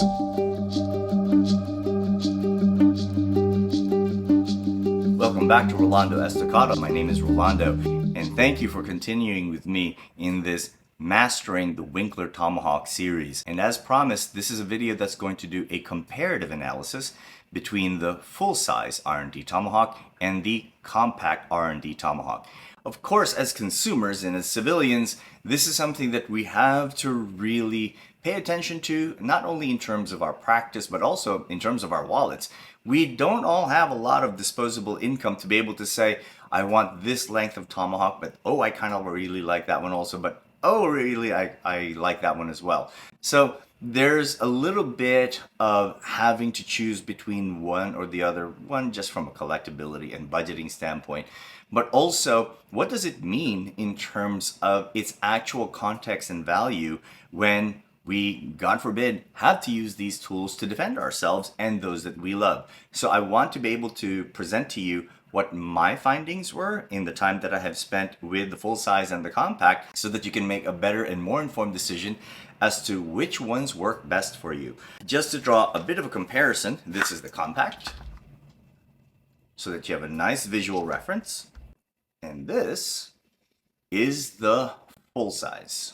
Welcome back to Rolando Estocada. My name is Rolando, and thank you for continuing with me in this Mastering the Winkler Tomahawk series. And as promised, this is a video that's going to do a comparative analysis between the full-size RnD Tomahawk and the compact RnD Tomahawk. Of course, as consumers and as civilians, this is something that we have to really pay attention to, not only in terms of our practice, but also in terms of our wallets. We don't all have a lot of disposable income to be able to say, I want this length of tomahawk, but oh, I kind of really like that one also, but oh, really, I like that one as well. So there's a little bit of having to choose between one or the other, one just from a collectability and budgeting standpoint, but also what does it mean in terms of its actual context and value when we, God forbid, have to use these tools to defend ourselves and those that we love. So I want to be able to present to you what my findings were in the time that I have spent with the full size and the compact, so that you can make a better and more informed decision as to which ones work best for you. Just to draw a bit of a comparison, this is the compact, so that you have a nice visual reference, and this is the full size.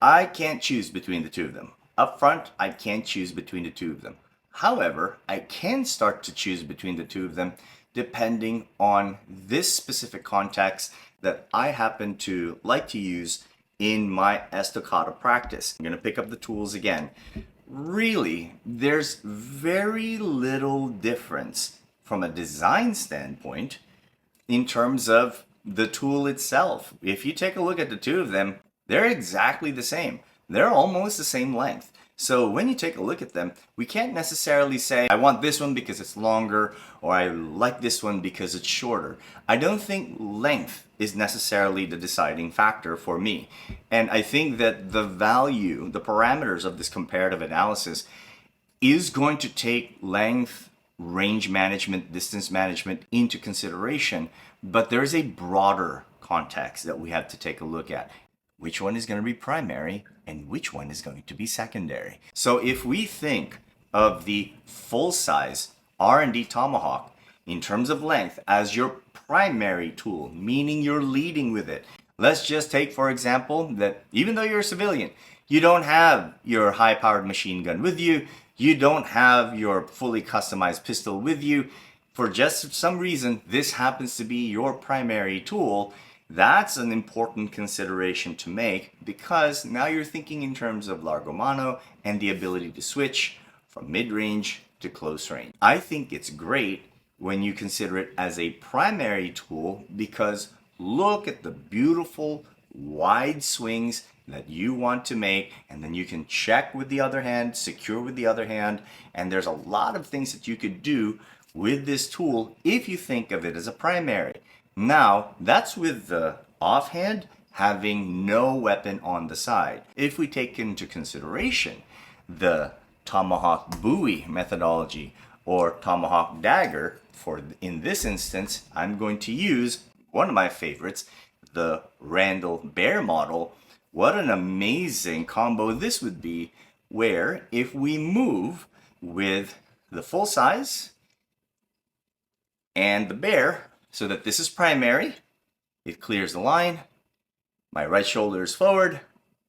I can't choose between the two of them. Up front, I can't choose between the two of them. However, I can start to choose between the two of them depending on this specific context that I happen to like to use in my Estocada practice. I'm going to pick up the tools again. Really, there's very little difference from a design standpoint in terms of the tool itself. If you take a look at the two of them, they're exactly the same. They're almost the same length. So when you take a look at them, we can't necessarily say, I want this one because it's longer, or I like this one because it's shorter. I don't think length is necessarily the deciding factor for me. And I think that the value, the parameters of this comparative analysis is going to take length, range management, distance management into consideration, but there's a broader context that we have to take a look at. Which one is going to be primary and which one is going to be secondary. So if we think of the full-size RnD Tomahawk in terms of length as your primary tool, meaning you're leading with it. Let's just take, for example, that even though you're a civilian, you don't have your high-powered machine gun with you, you don't have your fully customized pistol with you. For just some reason, this happens to be your primary tool. That's an important consideration to make, because now you're thinking in terms of largo mano and the ability to switch from mid-range to close range. I think it's great when you consider it as a primary tool, because look at the beautiful wide swings that you want to make, and then you can check with the other hand, secure with the other hand, and there's a lot of things that you could do with this tool if you think of it as a primary. Now, that's with the offhand having no weapon on the side. If we take into consideration the Tomahawk buoy methodology or Tomahawk dagger, in this instance, I'm going to use one of my favorites, the Randall Bear model. What an amazing combo this would be, where if we move with the full size and the bear, so that this is primary, it clears the line, my right shoulder is forward,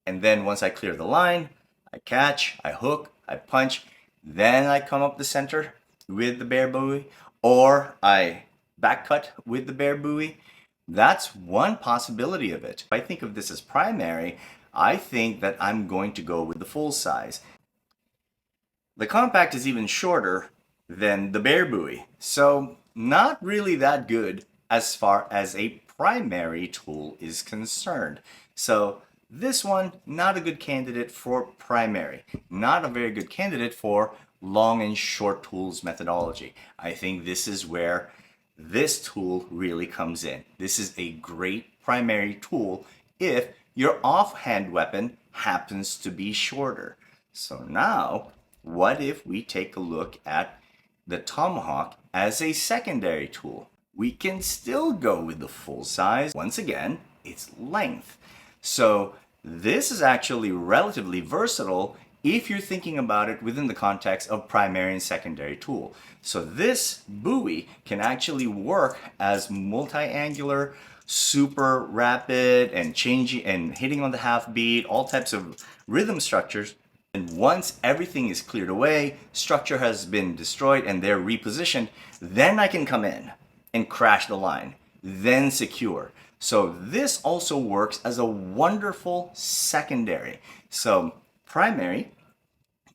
and then once I clear the line, I catch, I hook, I punch, then I come up the center with the bear buoy, or I back cut with the bear buoy. That's one possibility of it. If I think of this as primary, I think that I'm going to go with the full size. The compact is even shorter than the bear buoy, so not really that good as far as a primary tool is concerned. So this one, not a good candidate for primary, not a very good candidate for long and short tools methodology. I think this is where this tool really comes in. This is a great primary tool if your offhand weapon happens to be shorter. So now, what if we take a look at the Tomahawk as a secondary tool? We can still go with the full size. Once again, it's length. So this is actually relatively versatile if you're thinking about it within the context of primary and secondary tool. So this buoy can actually work as multi-angular, super rapid, and changing and hitting on the half beat, all types of rhythm structures. And once everything is cleared away, structure has been destroyed and they're repositioned, then I can come in and crash the line, then secure. So this also works as a wonderful secondary. So primary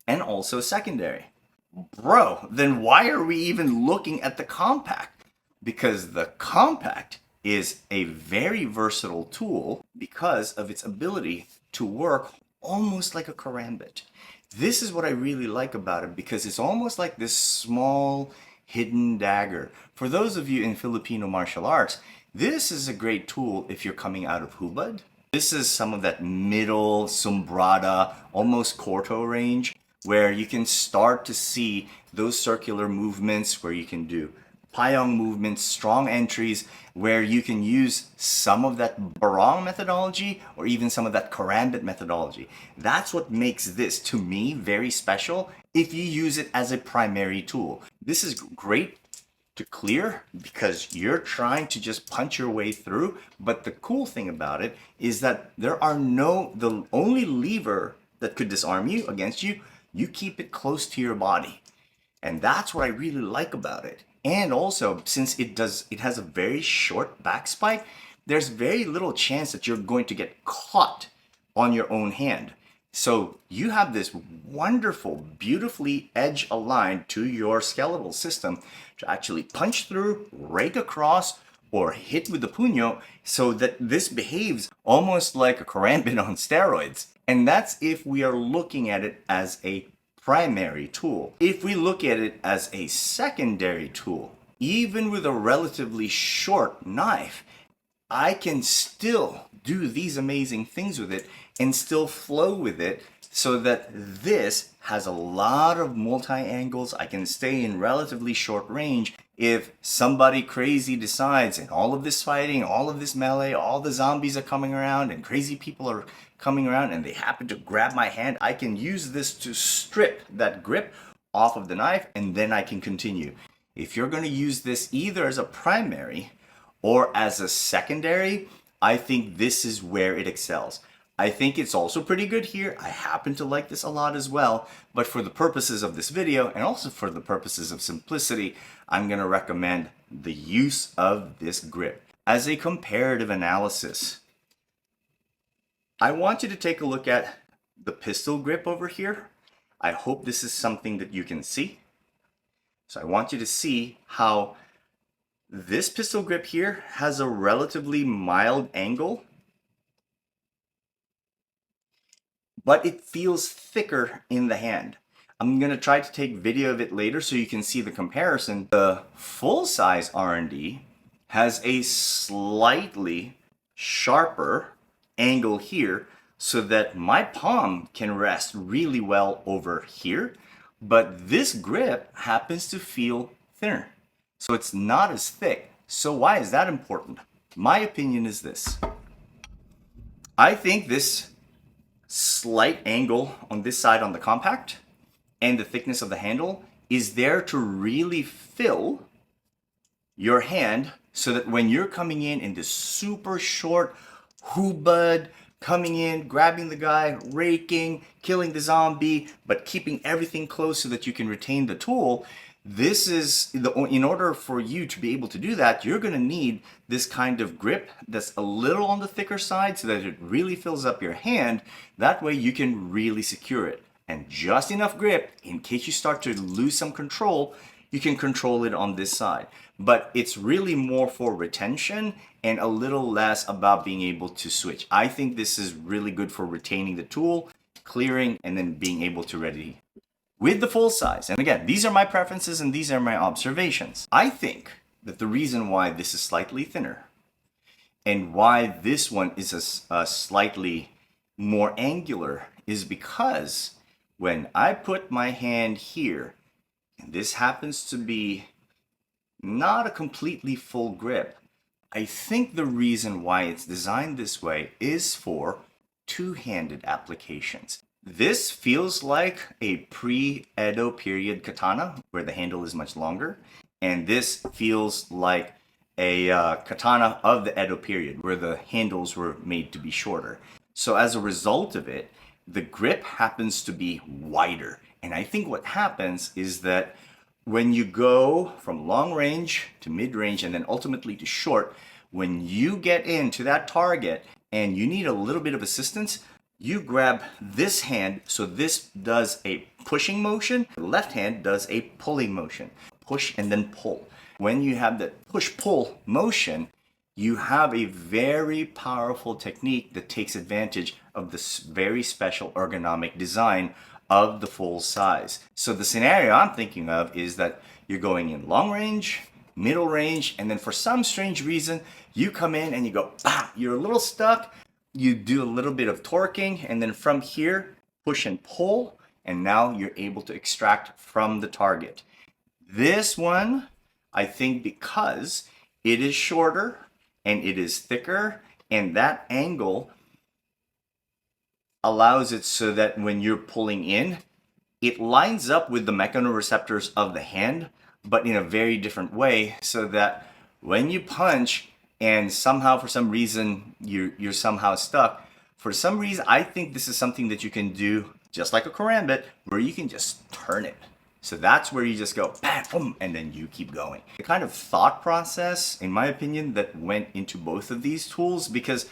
and also secondary. Bro, then why are we even looking at the compact? Because the compact is a very versatile tool because of its ability to work almost like a karambit. This is what I really like about it because it's almost like this small hidden dagger. For those of you in Filipino martial arts, this is a great tool if you're coming out of hubad. This is some of that middle, sombrada, almost corto range where you can start to see those circular movements where you can do payong movements, strong entries, where you can use some of that barong methodology or even some of that karambit methodology. That's what makes this, to me, very special if you use it as a primary tool. This is great to clear because you're trying to just punch your way through, but the cool thing about it is that the only lever that could disarm you against you, you keep it close to your body. And that's what I really like about it. And also, since it has a very short back spike, there's very little chance that you're going to get caught on your own hand. So you have this wonderful, beautifully edge aligned to your skeletal system to actually punch through, rake across, or hit with the puño so that this behaves almost like a karambit on steroids. And that's if we are looking at it as a primary tool. If we look at it as a secondary tool, even with a relatively short knife, I can still do these amazing things with it and still flow with it so that this has a lot of multi-angles. I can stay in relatively short range. If somebody crazy decides, and all of this fighting, all of this melee, all the zombies are coming around and crazy people are coming around and they happen to grab my hand, I can use this to strip that grip off of the knife and then I can continue. If you're going to use this either as a primary or as a secondary, I think this is where it excels. I think it's also pretty good here. I happen to like this a lot as well, but for the purposes of this video and also for the purposes of simplicity, I'm going to recommend the use of this grip. As a comparative analysis, I want you to take a look at the pistol grip over here. I hope this is something that you can see. So I want you to see how this pistol grip here has a relatively mild angle, but it feels thicker in the hand. I'm going to try to take video of it later so you can see the comparison. The full-size RnD has a slightly sharper angle here so that my palm can rest really well over here, but this grip happens to feel thinner. So it's not as thick. So why is that important? My opinion is this. I think this slight angle on this side on the compact and the thickness of the handle is there to really fill your hand so that when you're coming in this super short hubad, coming in, grabbing the guy, raking, killing the zombie, but keeping everything close so that you can retain the tool, in order for you to be able to do that, you're going to need this kind of grip that's a little on the thicker side so that it really fills up your hand. That way you can really secure it. And just enough grip in case you start to lose some control, you can control it on this side. But it's really more for retention and a little less about being able to switch. I think this is really good for retaining the tool, clearing, and then being able to ready with the full size. And again, these are my preferences and these are my observations. I think that the reason why this is slightly thinner and why this one is a slightly more angular is because when I put my hand here, and this happens to be not a completely full grip, I think the reason why it's designed this way is for two-handed applications. This feels like a pre-Edo period katana where the handle is much longer, and this feels like a katana of the Edo period where the handles were made to be shorter. So as a result of it, the grip happens to be wider. And I think what happens is that when you go from long range to mid range and then ultimately to short, when you get into that target and you need a little bit of assistance, you grab this hand, so this does a pushing motion, the left hand does a pulling motion. Push and then pull. When you have that push-pull motion, you have a very powerful technique that takes advantage of this very special ergonomic design of the full size. So the scenario I'm thinking of is that you're going in long range, middle range, and then for some strange reason, you come in and you go, bah, you're a little stuck, you do a little bit of torquing, and then from here, push and pull, and now you're able to extract from the target. This one, I think because it is shorter and it is thicker, and that angle allows it so that when you're pulling in, it lines up with the mechanoreceptors of the hand, but in a very different way, so that when you punch and somehow for some reason you're somehow stuck, for some reason I think this is something that you can do just like a karambit, where you can just turn it. So that's where you just go bam, boom, and then you keep going. The kind of thought process, in my opinion, that went into both of these tools, because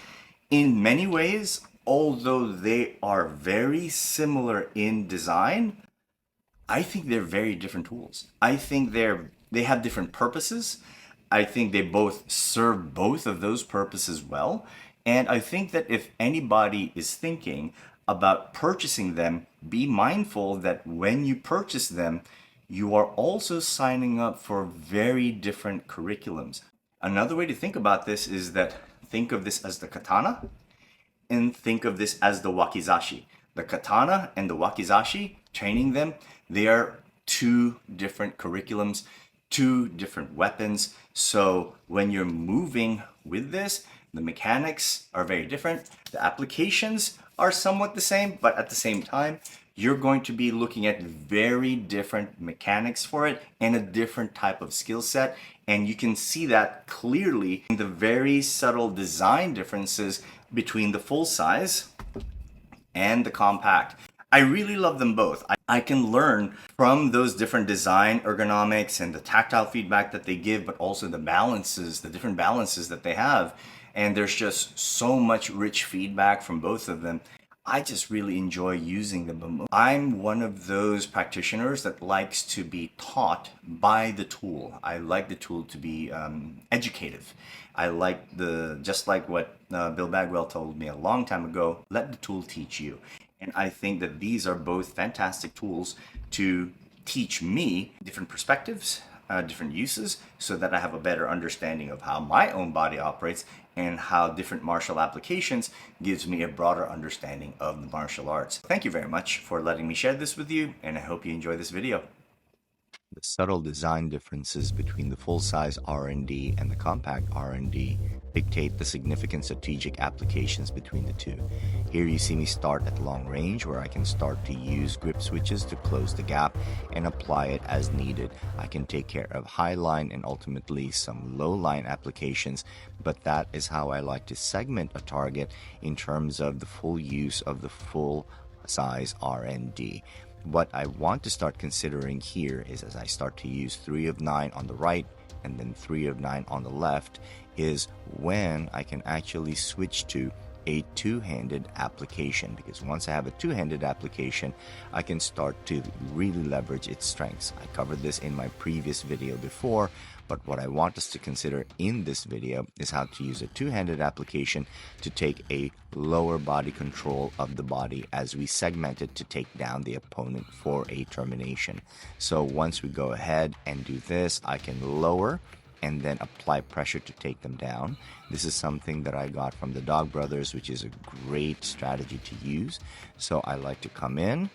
in many ways, although they are very similar in design, I think they're very different tools. I think they have different purposes. I think they both serve both of those purposes well. And I think that if anybody is thinking about purchasing them, be mindful that when you purchase them, you are also signing up for very different curriculums. Another way to think about this is that think of this as the katana and think of this as the wakizashi. The katana and the wakizashi, training them, they are two different curriculums, two different weapons. So when you're moving with this, the mechanics are very different. The applications are somewhat the same, but at the same time, you're going to be looking at very different mechanics for it and a different type of skill set. And you can see that clearly in the very subtle design differences between the full size and the compact. I really love them both. I can learn from those different design ergonomics and the tactile feedback that they give, but also the balances, the different balances that they have. And there's just so much rich feedback from both of them. I just really enjoy using them. I'm one of those practitioners that likes to be taught by the tool. I like the tool to be educative. I like just like what Bill Bagwell told me a long time ago, let the tool teach you. And I think that these are both fantastic tools to teach me different perspectives, different uses, so that I have a better understanding of how my own body operates and how different martial applications gives me a broader understanding of the martial arts. Thank you very much for letting me share this with you, and I hope you enjoy this video. The subtle design differences between the full-size RnD and the compact RnD dictate the significant strategic applications between the two. Here you see me start at long range, where I can start to use grip switches to close the gap and apply it as needed. I can take care of high line and ultimately some low line applications, but that is how I like to segment a target in terms of the full use of the full size RnD. What I want to start considering here is, as I start to use 3 of 9 on the right and then 3 of 9 on the left, is when I can actually switch to a two-handed application, because once I have a two-handed application, I can start to really leverage its strengths. I covered this in my previous video before, but what I want us to consider in this video is how to use a two-handed application to take a lower body control of the body as we segment it to take down the opponent for a termination. So once we go ahead and do this, I can lower and then apply pressure to take them down. This is something that I got from the Dog Brothers, which is a great strategy to use. So I like to come in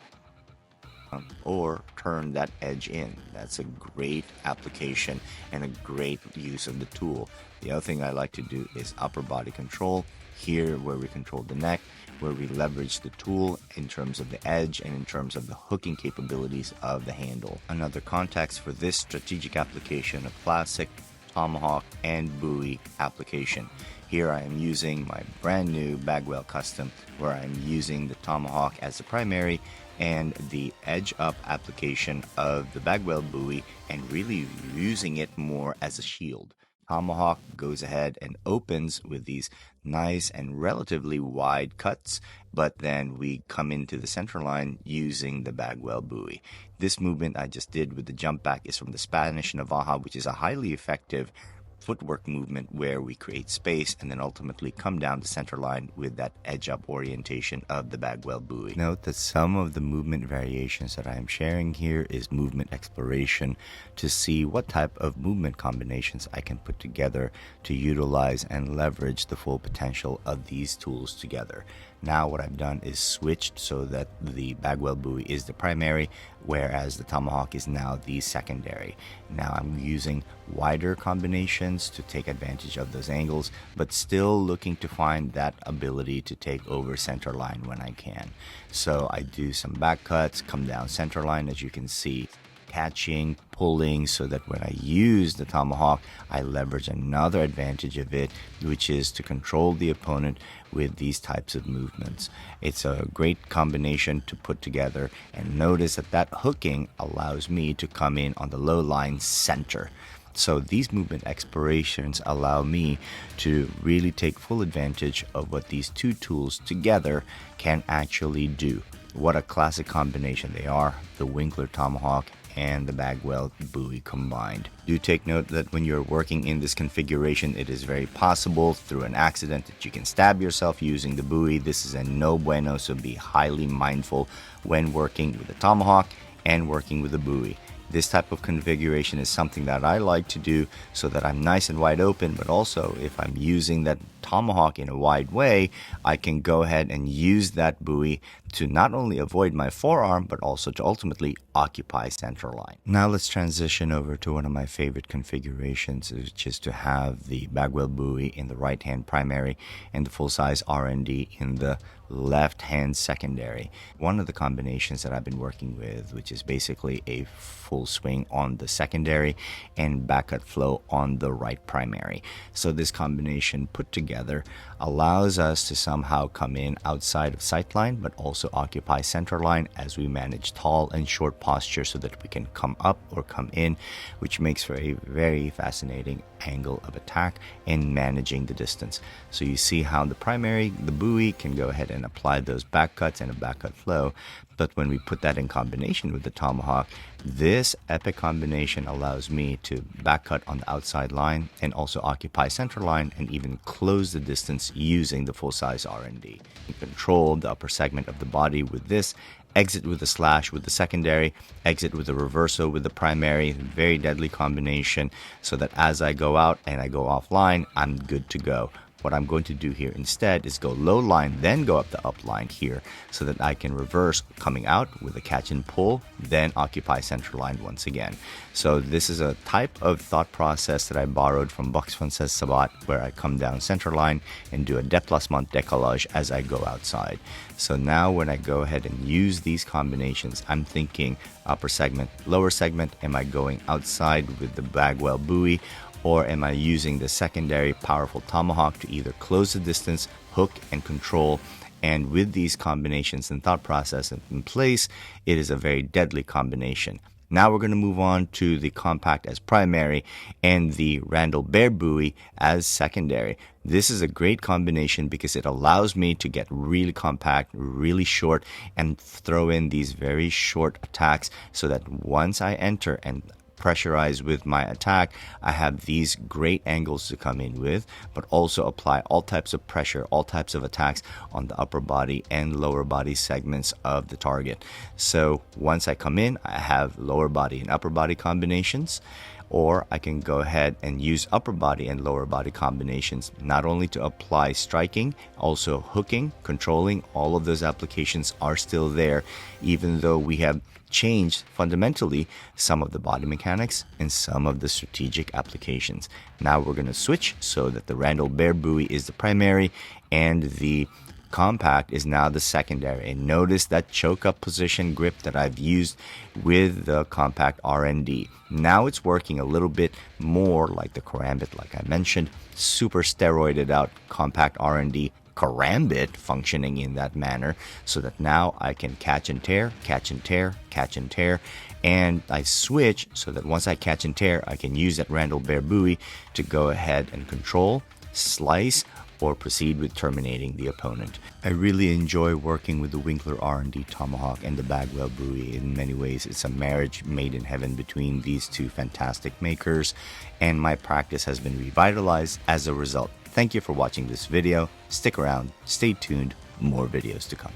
or turn that edge in. That's a great application and a great use of the tool. The other thing I like to do is upper body control. Here where we control the neck, where we leverage the tool in terms of the edge and in terms of the hooking capabilities of the handle. Another context for this strategic application, a classic Tomahawk and buoy application. Here I am using my brand new Bagwell Custom, where I'm using the Tomahawk as the primary and the edge up application of the Bagwell buoy, and really using it more as a shield. Tomahawk goes ahead and opens with these nice and relatively wide cuts, but then we come into the center line using the Bagwell buoy. This movement I just did with the jump back is from the Spanish Navaja, which is a highly effective footwork movement where we create space and then ultimately come down the center line with that edge up orientation of the Bagwell buoy. Note that some of the movement variations that I am sharing here is movement exploration to see what type of movement combinations I can put together to utilize and leverage the full potential of these tools together. Now what I've done is switched so that the Bagwell buoy is the primary, whereas the Tomahawk is now the secondary. Now I'm using wider combinations to take advantage of those angles, but still looking to find that ability to take over center line when I can. So I do some back cuts, come down center line, as you can see, catching, pulling, so that when I use the Tomahawk, I leverage another advantage of it, which is to control the opponent with these types of movements. It's a great combination to put together, and notice that that hooking allows me to come in on the low line center. So these movement explorations allow me to really take full advantage of what these two tools together can actually do. What a classic combination they are, the Winkler Tomahawk and the Bagwell buoy combined. Do take note that when you're working in this configuration, it is very possible through an accident that you can stab yourself using the buoy. This is a no bueno, so be highly mindful when working with the Tomahawk and working with the buoy. This type of configuration is something that I like to do so that I'm nice and wide open, but also if I'm using that Tomahawk in a wide way, I can go ahead and use that buoy to not only avoid my forearm, but also to ultimately occupy center line. Now let's transition over to one of my favorite configurations, which is to have the Bagwell buoy in the right hand primary and the full size RnD in the left hand secondary. One of the combinations that I've been working with, which is basically a full swing on the secondary and back cut flow on the right primary. So this combination put together allows us to somehow come in outside of sight line, but also occupy center line as we manage tall and short posture so that we can come up or come in, which makes for a very fascinating angle of attack and managing the distance. So you see how the primary, the buoy, can go ahead and apply those back cuts and a back cut flow. But when we put that in combination with the Tomahawk, this epic combination allows me to back cut on the outside line and also occupy center line and even close the distance using the full size RnD. You control the upper segment of the body with this, exit with a slash with the secondary, exit with a reverso with the primary. Very deadly combination, so that as I go out and I go offline, I'm good to go. What I'm going to do here instead is go low line, then go up the up line here, so that I can reverse coming out with a catch and pull, then occupy center line once again. So this is a type of thought process that I borrowed from Box Francaise Sabat, where I come down center line and do a déplacement décollage as I go outside. So now when I go ahead and use these combinations, I'm thinking upper segment, lower segment. Am I going outside with the Bagwell buoy, or am I using the secondary powerful Tomahawk to either close the distance, hook, and control? And with these combinations and thought process in place, it is a very deadly combination. Now we're going to move on to the compact as primary and the Randall Bear buoy as secondary. This is a great combination because it allows me to get really compact, really short, and throw in these very short attacks so that once I enter and pressurize with my attack, I have these great angles to come in with, but also apply all types of pressure, all types of attacks on the upper body and lower body segments of the target. So once I come in, I have lower body and upper body combinations. or I can go ahead and use upper body and lower body combinations, not only to apply striking, also hooking, controlling. All of those applications are still there, even though we have changed fundamentally some of the body mechanics and some of the strategic applications. Now we're going to switch so that the Randall Bear buoy is the primary and the compact is now the secondary. And notice that choke up position grip that I've used with the compact RnD. Now it's working a little bit more like the karambit, like I mentioned, super steroided out compact RnD karambit functioning in that manner, so that now I can catch and tear, catch and tear, catch and tear. And I switch so that once I catch and tear, I can use that Randall Bear buoy to go ahead and control, slice, or proceed with terminating the opponent. I really enjoy working with the Winkler RnD Tomahawk and the Bagwell buoy. In many ways, it's a marriage made in heaven between these two fantastic makers, and my practice has been revitalized as a result. Thank you for watching this video. Stick around, stay tuned, more videos to come.